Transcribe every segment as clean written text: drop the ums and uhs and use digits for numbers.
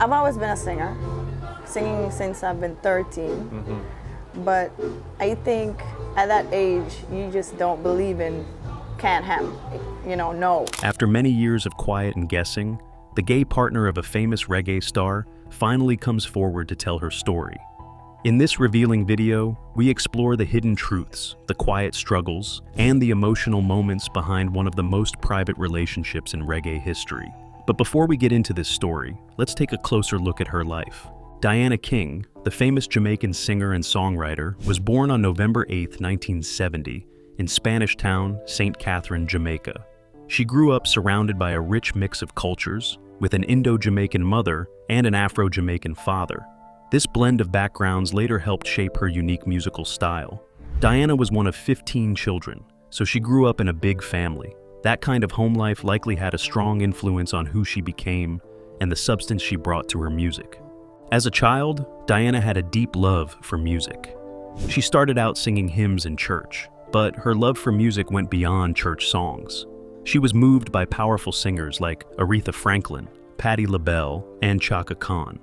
I've always been a singer, singing since I've been 13. But I think at that age, you just don't believe in can't happen, no. After many years of quiet and guessing, the gay partner of a famous reggae star finally comes forward to tell her story. In this revealing video, we explore the hidden truths, the quiet struggles, and the emotional moments behind one of the most private relationships in reggae history. But before we get into this story, let's take a closer look at her life. Diana King, the famous Jamaican singer and songwriter, was born on November 8, 1970, in Spanish Town, St. Catherine, Jamaica. She grew up surrounded by a rich mix of cultures, with an Indo-Jamaican mother and an Afro-Jamaican father. This blend of backgrounds later helped shape her unique musical style. Diana was one of 15 children, so she grew up in a big family. That kind of home life likely had a strong influence on who she became and the substance she brought to her music. As a child, Diana had a deep love for music. She started out singing hymns in church, but her love for music went beyond church songs. She was moved by powerful singers like Aretha Franklin, Patti LaBelle, and Chaka Khan.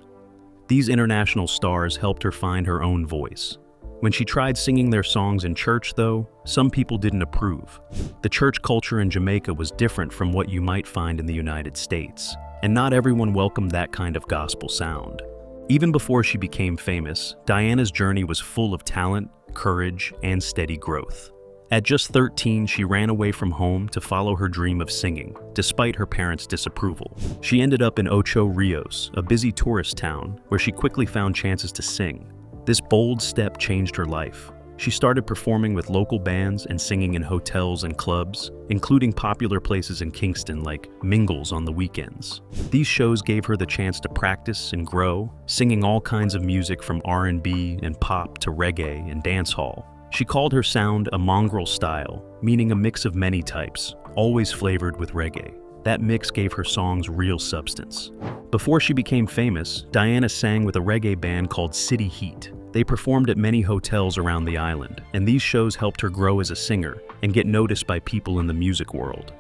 These international stars helped her find her own voice. When she tried singing their songs in church, though, some people didn't approve. The church culture in Jamaica was different from what you might find in the United States, and not everyone welcomed that kind of gospel sound. Even before she became famous, Diana's journey was full of talent, courage, and steady growth. At just 13, she ran away from home to follow her dream of singing, despite her parents' disapproval. She ended up in Ocho Rios, a busy tourist town, where she quickly found chances to sing. This bold step changed her life. She started performing with local bands and singing in hotels and clubs, including popular places in Kingston like Mingles on the weekends. These shows gave her the chance to practice and grow, singing all kinds of music from R&B and pop to reggae and dancehall. She called her sound a mongrel style, meaning a mix of many types, always flavored with reggae. That mix gave her songs real substance. Before she became famous, Diana sang with a reggae band called City Heat. They performed at many hotels around the island, and these shows helped her grow as a singer and get noticed by people in the music world.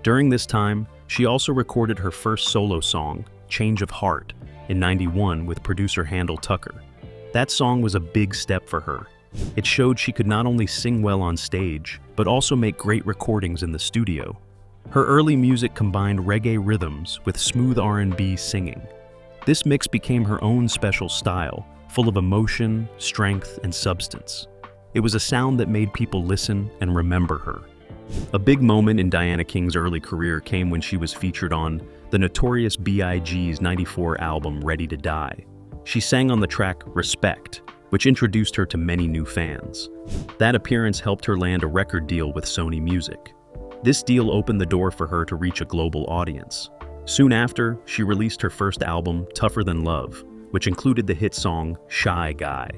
During this time, she also recorded her first solo song, Change of Heart, in '91 with producer Handel Tucker. That song was a big step for her. It showed she could not only sing well on stage, but also make great recordings in the studio. Her early music combined reggae rhythms with smooth R&B singing. This mix became her own special style, full of emotion, strength, and substance. It was a sound that made people listen and remember her. A big moment in Diana King's early career came when she was featured on the Notorious B.I.G.'s '94 album Ready to Die. She sang on the track Respect, which introduced her to many new fans. That appearance helped her land a record deal with Sony Music. This deal opened the door for her to reach a global audience. Soon after, she released her first album, Tougher Than Love, which included the hit song Shy Guy.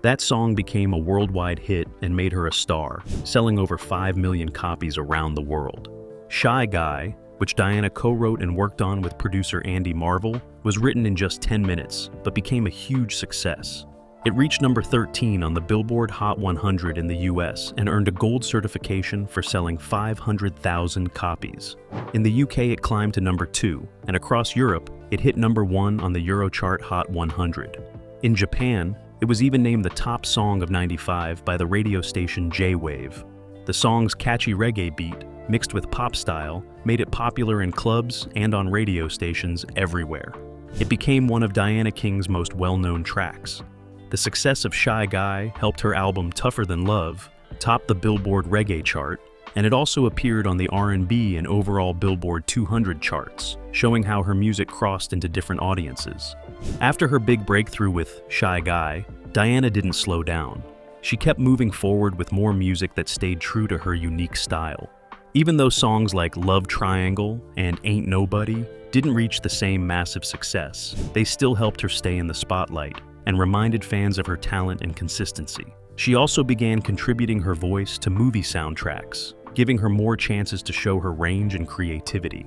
That song became a worldwide hit and made her a star, selling over 5 million copies around the world. Shy Guy, which Diana co-wrote and worked on with producer Andy Marvel, was written in just 10 minutes, but became a huge success. It reached number 13 on the Billboard Hot 100 in the US and earned a gold certification for selling 500,000 copies. In the UK, it climbed to number 2, and across Europe, it hit number 1 on the Eurochart Hot 100. In Japan, it was even named the top song of '95 by the radio station J-Wave. The song's catchy reggae beat, mixed with pop style, made it popular in clubs and on radio stations everywhere. It became one of Diana King's most well-known tracks. The success of Shy Guy helped her album Tougher Than Love top the Billboard Reggae chart, and it also appeared on the R&B and overall Billboard 200 charts, showing how her music crossed into different audiences. After her big breakthrough with Shy Guy, Diana didn't slow down. She kept moving forward with more music that stayed true to her unique style. Even though songs like Love Triangle and Ain't Nobody didn't reach the same massive success, they still helped her stay in the spotlight and reminded fans of her talent and consistency. She also began contributing her voice to movie soundtracks, giving her more chances to show her range and creativity.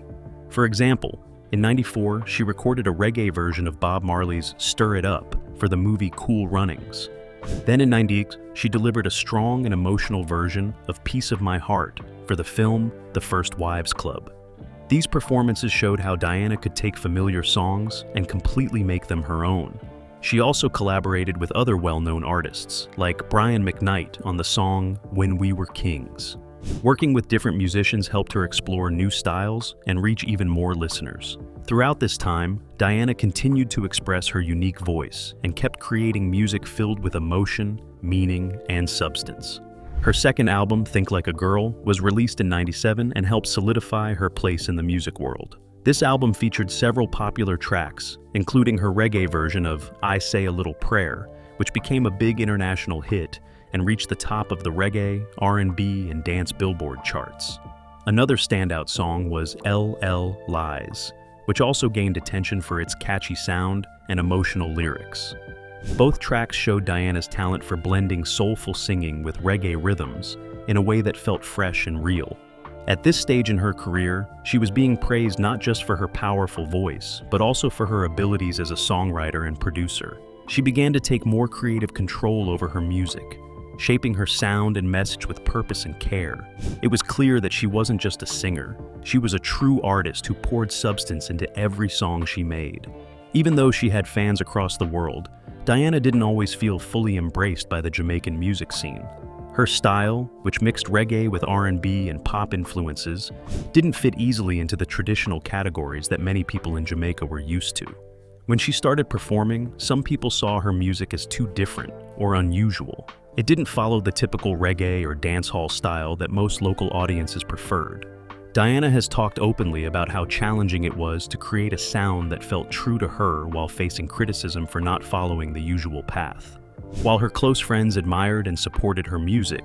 For example, in '94, she recorded a reggae version of Bob Marley's Stir It Up for the movie Cool Runnings. Then in '98, she delivered a strong and emotional version of Piece of My Heart for the film The First Wives Club. These performances showed how Diana could take familiar songs and completely make them her own. She also collaborated with other well-known artists, like Brian McKnight on the song When We Were Kings. Working with different musicians helped her explore new styles and reach even more listeners. Throughout this time, Diana continued to express her unique voice and kept creating music filled with emotion, meaning, and substance. Her second album, Think Like a Girl, was released in '97 and helped solidify her place in the music world. This album featured several popular tracks, including her reggae version of I Say a Little Prayer, which became a big international hit and reached the top of the reggae, R&B, and dance Billboard charts. Another standout song was LL Lies, which also gained attention for its catchy sound and emotional lyrics. Both tracks showed Diana's talent for blending soulful singing with reggae rhythms in a way that felt fresh and real. At this stage in her career, she was being praised not just for her powerful voice, but also for her abilities as a songwriter and producer. She began to take more creative control over her music, shaping her sound and message with purpose and care. It was clear that she wasn't just a singer, she was a true artist who poured substance into every song she made. Even though she had fans across the world, Diana didn't always feel fully embraced by the Jamaican music scene. Her style, which mixed reggae with R&B and pop influences, didn't fit easily into the traditional categories that many people in Jamaica were used to. When she started performing, some people saw her music as too different or unusual. It didn't follow the typical reggae or dancehall style that most local audiences preferred. Diana has talked openly about how challenging it was to create a sound that felt true to her while facing criticism for not following the usual path. While her close friends admired and supported her music,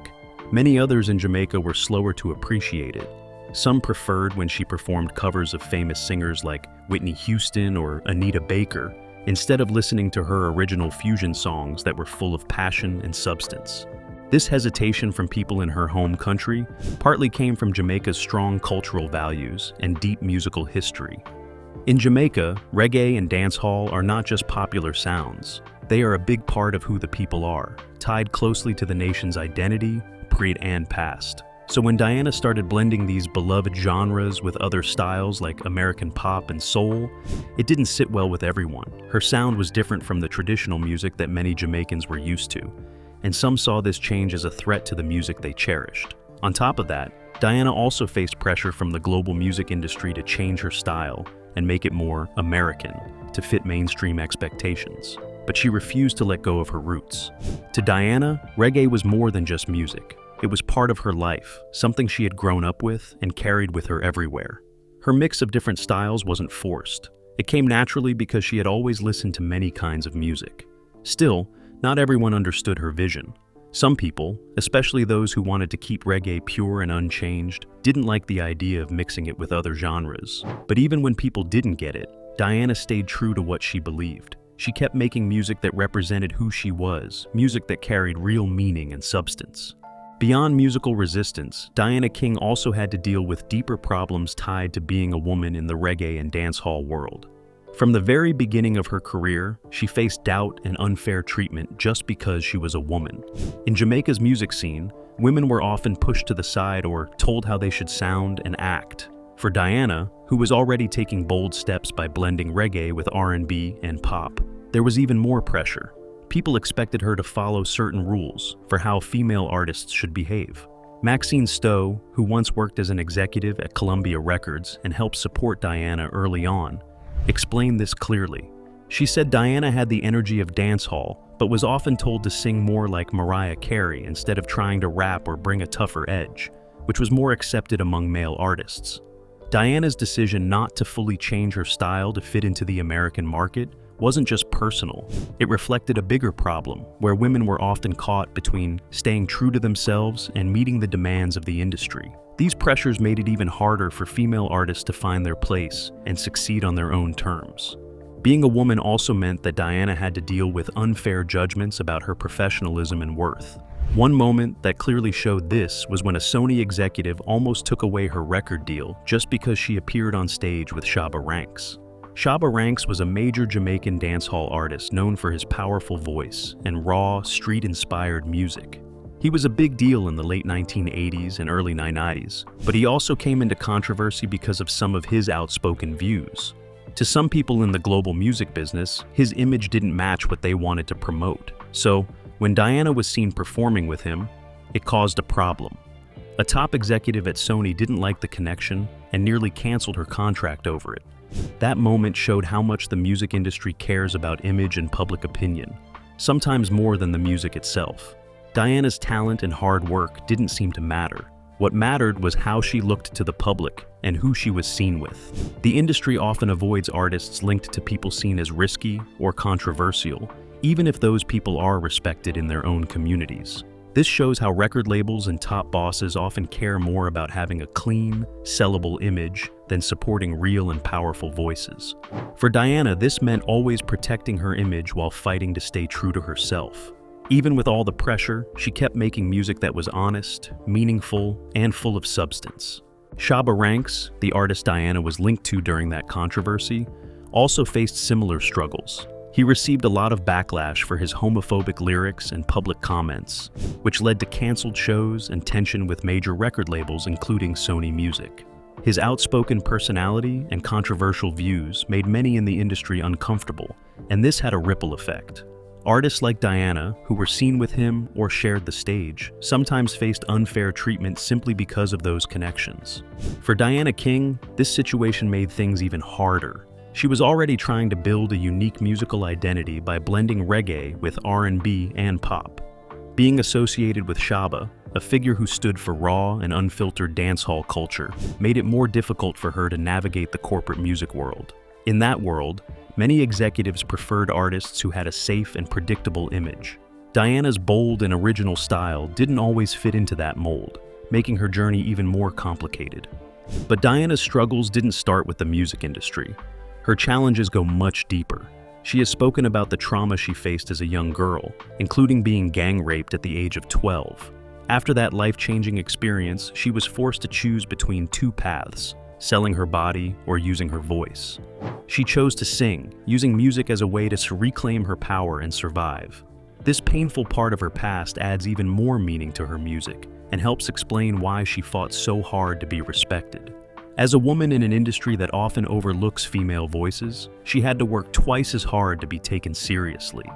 many others in Jamaica were slower to appreciate it. Some preferred when she performed covers of famous singers like Whitney Houston or Anita Baker, instead of listening to her original fusion songs that were full of passion and substance. This hesitation from people in her home country partly came from Jamaica's strong cultural values and deep musical history. In Jamaica, reggae and dancehall are not just popular sounds. They are a big part of who the people are, tied closely to the nation's identity, present and past. So when Diana started blending these beloved genres with other styles like American pop and soul, it didn't sit well with everyone. Her sound was different from the traditional music that many Jamaicans were used to, and some saw this change as a threat to the music they cherished. On top of that, Diana also faced pressure from the global music industry to change her style and make it more American to fit mainstream expectations. But she refused to let go of her roots. To Diana, reggae was more than just music. It was part of her life, something she had grown up with and carried with her everywhere. Her mix of different styles wasn't forced. It came naturally because she had always listened to many kinds of music. Still, not everyone understood her vision. Some people, especially those who wanted to keep reggae pure and unchanged, didn't like the idea of mixing it with other genres. But even when people didn't get it, Diana stayed true to what she believed. She kept making music that represented who she was, music that carried real meaning and substance. Beyond musical resistance, Diana King also had to deal with deeper problems tied to being a woman in the reggae and dancehall world. From the very beginning of her career, she faced doubt and unfair treatment just because she was a woman. In Jamaica's music scene, women were often pushed to the side or told how they should sound and act. For Diana, who was already taking bold steps by blending reggae with R&B and pop, there was even more pressure. People expected her to follow certain rules for how female artists should behave. Maxine Stowe, who once worked as an executive at Columbia Records and helped support Diana early on, explained this clearly. She said Diana had the energy of dancehall, but was often told to sing more like Mariah Carey instead of trying to rap or bring a tougher edge, which was more accepted among male artists. Diana's decision not to fully change her style to fit into the American market wasn't just personal. It reflected a bigger problem, where women were often caught between staying true to themselves and meeting the demands of the industry. These pressures made it even harder for female artists to find their place and succeed on their own terms. Being a woman also meant that Diana had to deal with unfair judgments about her professionalism and worth. One moment that clearly showed this was when a Sony executive almost took away her record deal just because she appeared on stage with Shabba Ranks. Shabba Ranks was a major Jamaican dancehall artist known for his powerful voice and raw, street-inspired music. He was a big deal in the late 1980s and early 1990s, but he also came into controversy because of some of his outspoken views. To some people in the global music business, his image didn't match what they wanted to promote. So, when Diana was seen performing with him, it caused a problem. A top executive at Sony didn't like the connection and nearly canceled her contract over it. That moment showed how much the music industry cares about image and public opinion, sometimes more than the music itself. Diana's talent and hard work didn't seem to matter. What mattered was how she looked to the public and who she was seen with. The industry often avoids artists linked to people seen as risky or controversial, even if those people are respected in their own communities. This shows how record labels and top bosses often care more about having a clean, sellable image than supporting real and powerful voices. For Diana, this meant always protecting her image while fighting to stay true to herself. Even with all the pressure, she kept making music that was honest, meaningful, and full of substance. Shabba Ranks, the artist Diana was linked to during that controversy, also faced similar struggles. He received a lot of backlash for his homophobic lyrics and public comments, which led to canceled shows and tension with major record labels including Sony Music. His outspoken personality and controversial views made many in the industry uncomfortable, and this had a ripple effect. Artists like Diana, who were seen with him or shared the stage, sometimes faced unfair treatment simply because of those connections. For Diana King, this situation made things even harder. She was already trying to build a unique musical identity by blending reggae with R&B and pop. Being associated with Shabba, a figure who stood for raw and unfiltered dancehall culture, made it more difficult for her to navigate the corporate music world. In that world, many executives preferred artists who had a safe and predictable image. Diana's bold and original style didn't always fit into that mold, making her journey even more complicated. But Diana's struggles didn't start with the music industry. Her challenges go much deeper. She has spoken about the trauma she faced as a young girl, including being gang raped at the age of 12. After that life-changing experience, she was forced to choose between two paths: selling her body or using her voice. She chose to sing, using music as a way to reclaim her power and survive. This painful part of her past adds even more meaning to her music and helps explain why she fought so hard to be respected. As a woman in an industry that often overlooks female voices, she had to work twice as hard to be taken seriously.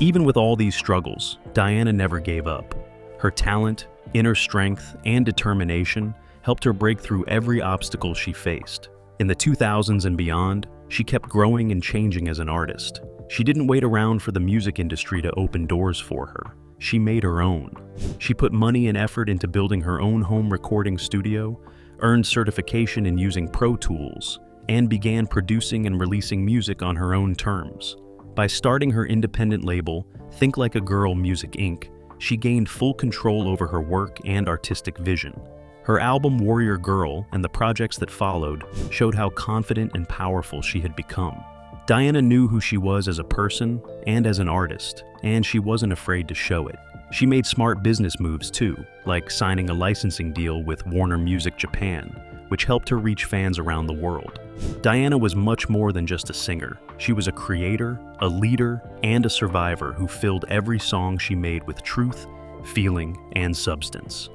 Even with all these struggles, Diana never gave up. Her talent, inner strength, and determination helped her break through every obstacle she faced. In the 2000s and beyond, she kept growing and changing as an artist. She didn't wait around for the music industry to open doors for her. She made her own. She put money and effort into building her own home recording studio, earned certification in using Pro Tools, and began producing and releasing music on her own terms. By starting her independent label, Think Like a Girl Music Inc., she gained full control over her work and artistic vision. Her album Warrior Girl and the projects that followed showed how confident and powerful she had become. Diana knew who she was as a person and as an artist, and she wasn't afraid to show it. She made smart business moves too, like signing a licensing deal with Warner Music Japan, which helped her reach fans around the world. Diana was much more than just a singer. She was a creator, a leader, and a survivor who filled every song she made with truth, feeling, and substance.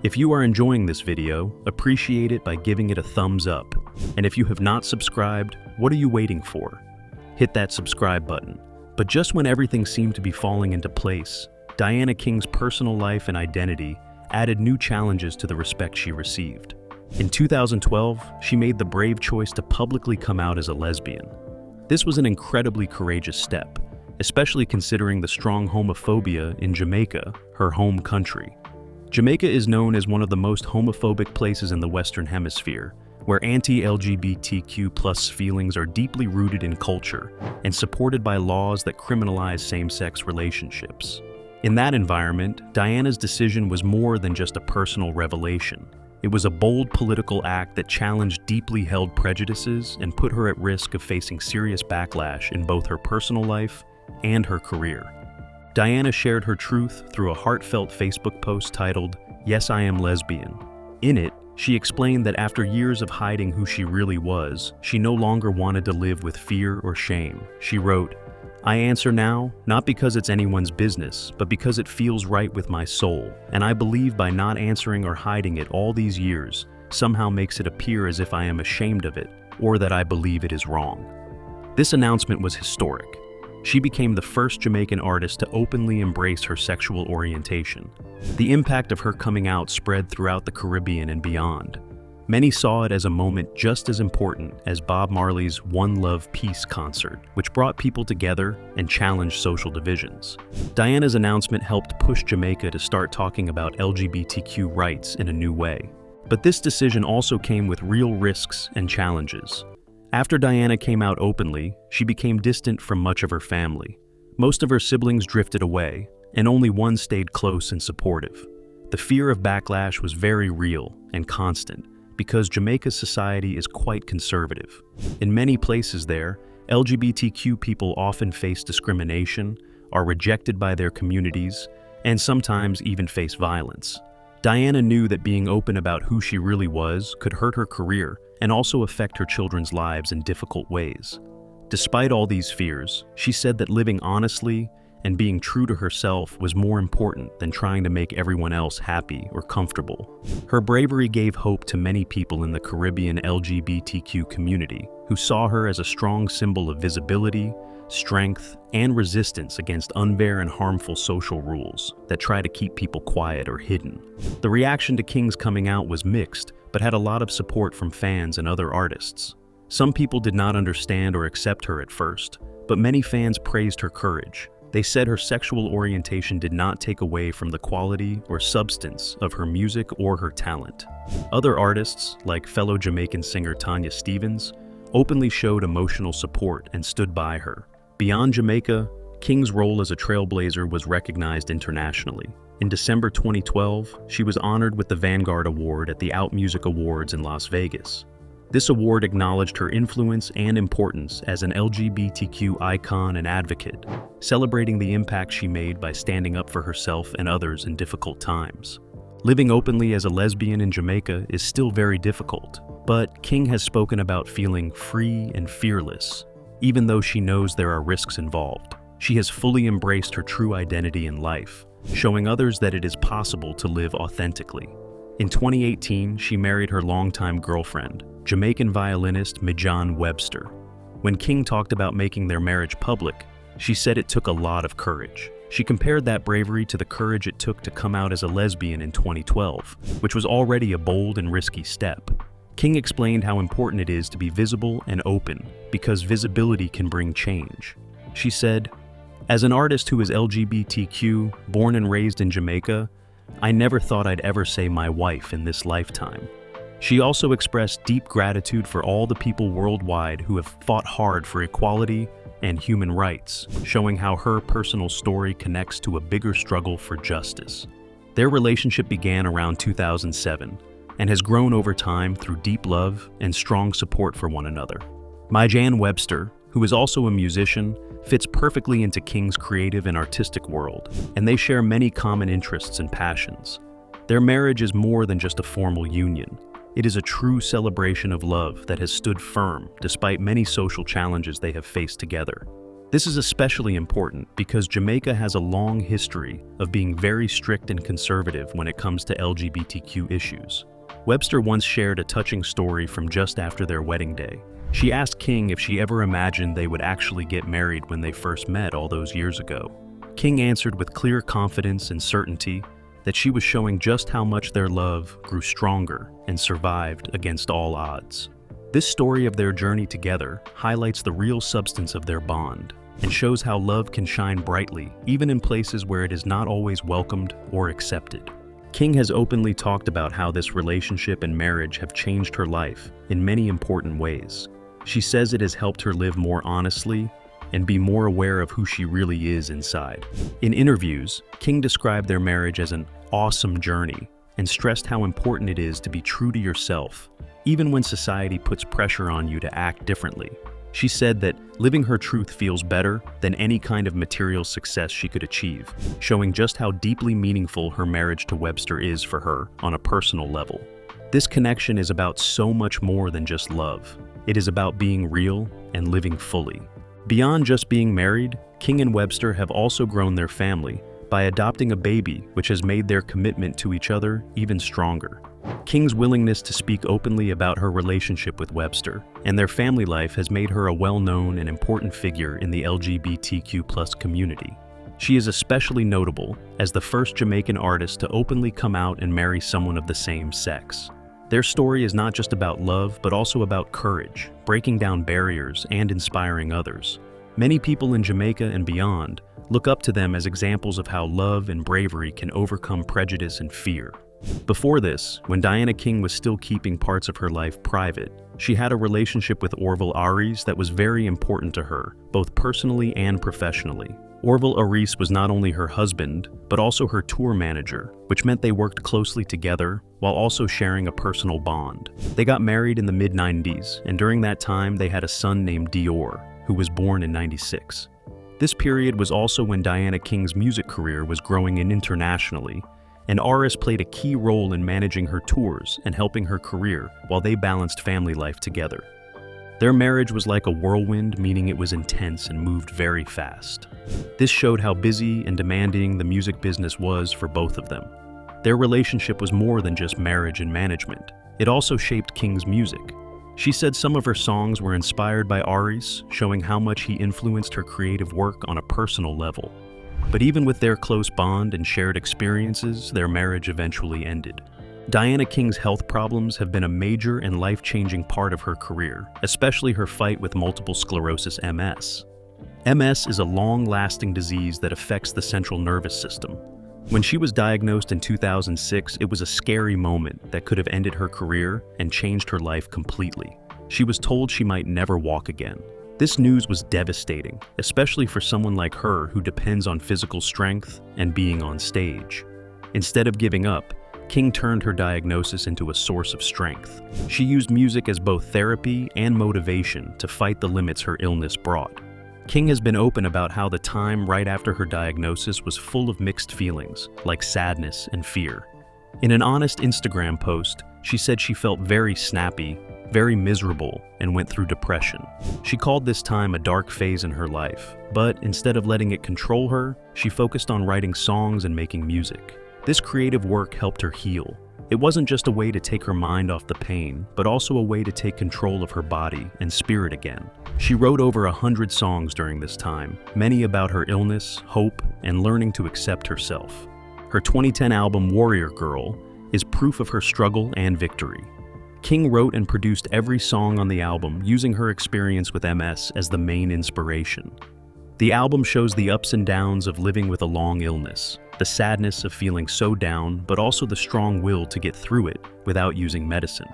If you are enjoying this video, appreciate it by giving it a thumbs up. And if you have not subscribed, what are you waiting for? Hit that subscribe button. But just when everything seemed to be falling into place, Diana King's personal life and identity added new challenges to the respect she received. In 2012, she made the brave choice to publicly come out as a lesbian. This was an incredibly courageous step, especially considering the strong homophobia in Jamaica, her home country. Jamaica is known as one of the most homophobic places in the Western Hemisphere, where anti-LGBTQ+ feelings are deeply rooted in culture and supported by laws that criminalize same-sex relationships. In that environment, Diana's decision was more than just a personal revelation. It was a bold political act that challenged deeply held prejudices and put her at risk of facing serious backlash in both her personal life and her career. Diana shared her truth through a heartfelt Facebook post titled, "Yes, I Am Lesbian." In it, she explained that after years of hiding who she really was, she no longer wanted to live with fear or shame. She wrote, I answer now, not because it's anyone's business, but because it feels right with my soul, and I believe by not answering or hiding it all these years somehow makes it appear as if I am ashamed of it, or that I believe it is wrong. This announcement was historic. She became the first Jamaican artist to openly embrace her sexual orientation. The impact of her coming out spread throughout the Caribbean and beyond. Many saw it as a moment just as important as Bob Marley's One Love Peace concert, which brought people together and challenged social divisions. Diana's announcement helped push Jamaica to start talking about LGBTQ rights in a new way. But this decision also came with real risks and challenges. After Diana came out openly, she became distant from much of her family. Most of her siblings drifted away, and only one stayed close and supportive. The fear of backlash was very real and constant, because Jamaica's society is quite conservative. In many places there, LGBTQ people often face discrimination, are rejected by their communities, and sometimes even face violence. Diana knew that being open about who she really was could hurt her career and also affect her children's lives in difficult ways. Despite all these fears, she said that living honestly and being true to herself was more important than trying to make everyone else happy or comfortable. Her bravery gave hope to many people in the Caribbean LGBTQ community who saw her as a strong symbol of visibility, strength, and resistance against unfair and harmful social rules that try to keep people quiet or hidden. The reaction to King's coming out was mixed, but had a lot of support from fans and other artists. Some people did not understand or accept her at first, but many fans praised her courage. They said her sexual orientation did not take away from the quality or substance of her music or her talent. Other artists, like fellow Jamaican singer Tanya Stephens, openly showed emotional support and stood by her. Beyond Jamaica, King's role as a trailblazer was recognized internationally. In December 2012, she was honored with the Vanguard Award at the Out Music Awards in Las Vegas. This award acknowledged her influence and importance as an LGBTQ icon and advocate, celebrating the impact she made by standing up for herself and others in difficult times. Living openly as a lesbian in Jamaica is still very difficult, but King has spoken about feeling free and fearless, even though she knows there are risks involved. She has fully embraced her true identity in life, showing others that it is possible to live authentically. In 2018, she married her longtime girlfriend, Jamaican violinist Mijan Webster. When King talked about making their marriage public, she said it took a lot of courage. She compared that bravery to the courage it took to come out as a lesbian in 2012, which was already a bold and risky step. King explained how important it is to be visible and open, because visibility can bring change. She said, "As an artist who is LGBTQ, born and raised in Jamaica, I never thought I'd ever say my wife in this lifetime." She also expressed deep gratitude for all the people worldwide who have fought hard for equality and human rights, showing how her personal story connects to a bigger struggle for justice. Their relationship began around 2007 and has grown over time through deep love and strong support for one another. Mijan Webster, who is also a musician, fits perfectly into King's creative and artistic world, and they share many common interests and passions. Their marriage is more than just a formal union. It is a true celebration of love that has stood firm despite many social challenges they have faced together. This is especially important because Jamaica has a long history of being very strict and conservative when it comes to LGBTQ issues. Webster once shared a touching story from just after their wedding day. She asked King if she ever imagined they would actually get married when they first met all those years ago. King answered with clear confidence and certainty that she was showing just how much their love grew stronger and survived against all odds. This story of their journey together highlights the real substance of their bond and shows how love can shine brightly even in places where it is not always welcomed or accepted. King has openly talked about how this relationship and marriage have changed her life in many important ways. She says it has helped her live more honestly and be more aware of who she really is inside. In interviews, King described their marriage as an awesome journey and stressed how important it is to be true to yourself, even when society puts pressure on you to act differently. She said that living her truth feels better than any kind of material success she could achieve, showing just how deeply meaningful her marriage to Webster is for her on a personal level. This connection is about so much more than just love. It is about being real and living fully. Beyond just being married, King and Webster have also grown their family by adopting a baby, which has made their commitment to each other even stronger. King's willingness to speak openly about her relationship with Webster and their family life has made her a well-known and important figure in the LGBTQ+ community. She is especially notable as the first Jamaican artist to openly come out and marry someone of the same sex. Their story is not just about love, but also about courage, breaking down barriers, and inspiring others. Many people in Jamaica and beyond look up to them as examples of how love and bravery can overcome prejudice and fear. Before this, when Diana King was still keeping parts of her life private, she had a relationship with Orville Aries that was very important to her, both personally and professionally. Orville Aries was not only her husband, but also her tour manager, which meant they worked closely together while also sharing a personal bond. They got married in the mid-90s, and during that time they had a son named Dior, who was born in '96. This period was also when Diana King's music career was growing internationally, and Aris played a key role in managing her tours and helping her career while they balanced family life together. Their marriage was like a whirlwind, meaning it was intense and moved very fast. This showed how busy and demanding the music business was for both of them. Their relationship was more than just marriage and management. It also shaped King's music. She said some of her songs were inspired by Aris, showing how much he influenced her creative work on a personal level. But even with their close bond and shared experiences, their marriage eventually ended. Diana King's health problems have been a major and life-changing part of her career, especially her fight with multiple sclerosis (MS). MS is a long-lasting disease that affects the central nervous system. When she was diagnosed in 2006, it was a scary moment that could have ended her career and changed her life completely. She was told she might never walk again. This news was devastating, especially for someone like her who depends on physical strength and being on stage. Instead of giving up, King turned her diagnosis into a source of strength. She used music as both therapy and motivation to fight the limits her illness brought. King has been open about how the time right after her diagnosis was full of mixed feelings, like sadness and fear. In an honest Instagram post, she said she felt very snappy, very miserable, and went through depression. She called this time a dark phase in her life, but instead of letting it control her, she focused on writing songs and making music. This creative work helped her heal. It wasn't just a way to take her mind off the pain, but also a way to take control of her body and spirit again. She wrote over 100 songs during this time, many about her illness, hope, and learning to accept herself. Her 2010 album Warrior Girl is proof of her struggle and victory. King wrote and produced every song on the album using her experience with MS as the main inspiration. The album shows the ups and downs of living with a long illness, the sadness of feeling so down, but also the strong will to get through it without using medicine.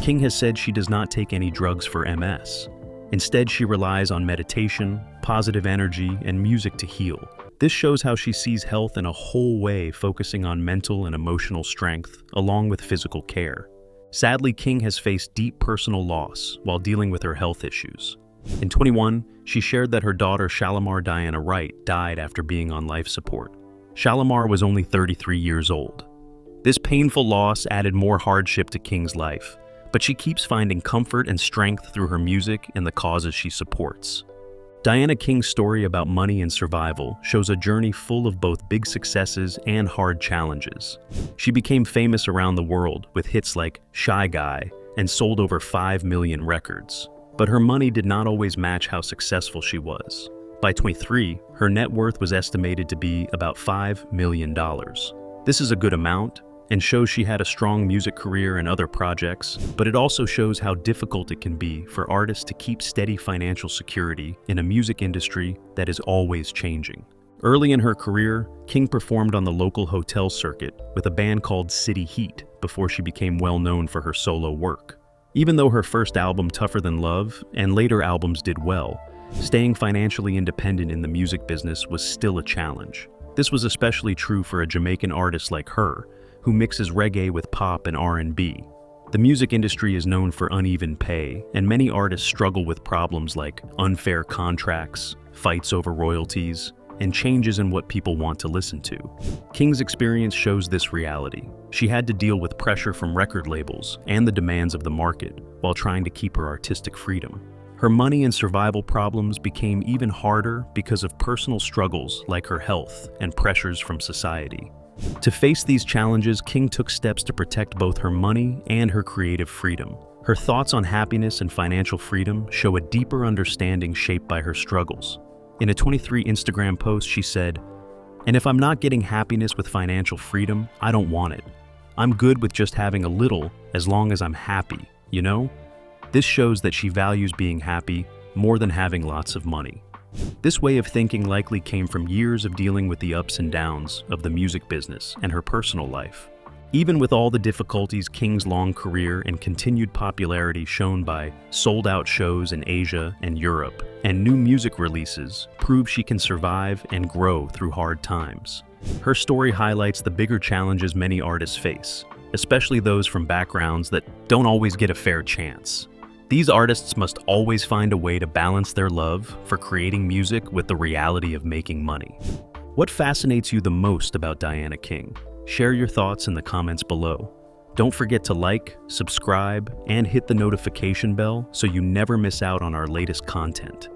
King has said she does not take any drugs for MS. Instead, she relies on meditation, positive energy, and music to heal. This shows how she sees health in a whole way, focusing on mental and emotional strength, along with physical care. Sadly, King has faced deep personal loss while dealing with her health issues. In 2021, she shared that her daughter Shalimar Diana Wright died after being on life support. Shalimar was only 33 years old. This painful loss added more hardship to King's life, but she keeps finding comfort and strength through her music and the causes she supports. Diana King's story about money and survival shows a journey full of both big successes and hard challenges. She became famous around the world with hits like Shy Guy and sold over 5 million records. But her money did not always match how successful she was. By 23, her net worth was estimated to be about $5 million. This is a good amount and shows she had a strong music career and other projects, but it also shows how difficult it can be for artists to keep steady financial security in a music industry that is always changing. Early in her career, King performed on the local hotel circuit with a band called City Heat before she became well known for her solo work. Even though her first album, Tougher Than Love, and later albums did well, staying financially independent in the music business was still a challenge. This was especially true for a Jamaican artist like her, who mixes reggae with pop and R&B. The music industry is known for uneven pay, and many artists struggle with problems like unfair contracts, fights over royalties, and changes in what people want to listen to. King's experience shows this reality. She had to deal with pressure from record labels and the demands of the market while trying to keep her artistic freedom. Her money and survival problems became even harder because of personal struggles like her health and pressures from society. To face these challenges, King took steps to protect both her money and her creative freedom. Her thoughts on happiness and financial freedom show a deeper understanding shaped by her struggles. In a 23 Instagram post, she said, "And if I'm not getting happiness with financial freedom, I don't want it. I'm good with just having a little as long as I'm happy, you know?" This shows that she values being happy more than having lots of money. This way of thinking likely came from years of dealing with the ups and downs of the music business and her personal life. Even with all the difficulties, King's long career and continued popularity shown by sold-out shows in Asia and Europe and new music releases prove she can survive and grow through hard times. Her story highlights the bigger challenges many artists face, especially those from backgrounds that don't always get a fair chance. These artists must always find a way to balance their love for creating music with the reality of making money. What fascinates you the most about Diana King? Share your thoughts in the comments below. Don't forget to like, subscribe, and hit the notification bell so you never miss out on our latest content.